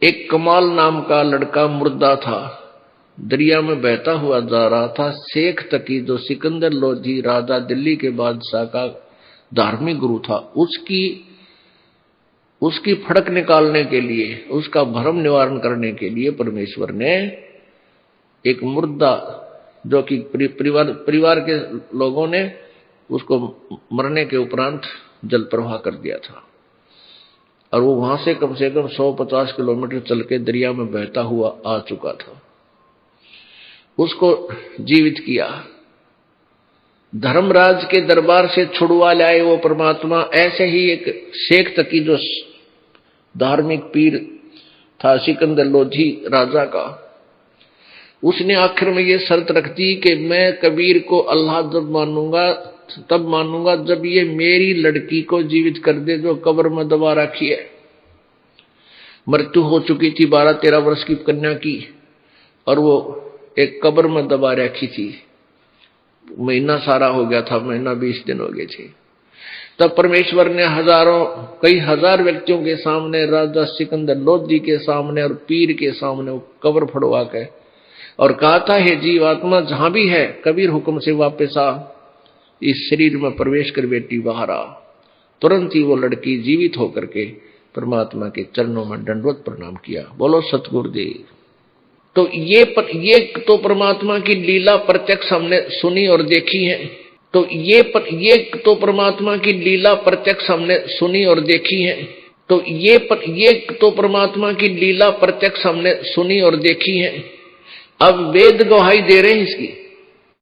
एक कमाल नाम का लड़का मुर्दा था, दरिया में बहता हुआ जा रहा था। शेख तकी जो सिकंदर लोधी राजा दिल्ली के बादशाह का धार्मिक गुरु था, उसकी फड़क निकालने के लिए, उसका भ्रम निवारण करने के लिए परमेश्वर ने एक मुर्दा, जो कि परिवार के लोगों ने उसको मरने के उपरांत जल प्रवाह कर दिया था, और वो वहां से कम 150 किलोमीटर चल के दरिया में बहता हुआ आ चुका था। उसको जीवित किया, धर्मराज के दरबार से छुड़वा लाए वो परमात्मा। ऐसे ही एक शेख तकी जो धार्मिक पीर था सिकंदर लोधी राजा का, उसने आखिर में ये शर्त रख दी कि मैं कबीर को अल्लाह जब मानूंगा, तब मानूंगा जब ये मेरी लड़की को जीवित कर दे जो कब्र में दबा रखी है। मृत्यु हो चुकी थी 12-13 वर्ष की कन्या की, और वो एक कब्र में दबा रखी थी। महीना सारा हो गया था, महीना 20 दिन हो गए थे। तब परमेश्वर ने कई हजार व्यक्तियों के सामने, राजा सिकंदर लोधी के सामने और पीर के सामने वो कब्र फड़वा के और कहा था, हे जीवात्मा जहां भी है, कबीर हुक्म से वापस आ, इस शरीर में प्रवेश कर बेटी बाहर आ। तुरंत ही वो लड़की जीवित होकर के परमात्मा के चरणों में दंडवत प्रणाम किया। बोलो सतगुरुदेव। तो ये तो परमात्मा की लीला प्रत्यक्ष हमने सुनी और देखी है। तो ये तो परमात्मा की लीला प्रत्यक्ष हमने सुनी और देखी है। तो ये तो परमात्मा की लीला प्रत्यक्ष हमने सुनी और देखी है। अब वेद गवाही दे रहे हैं इसकी।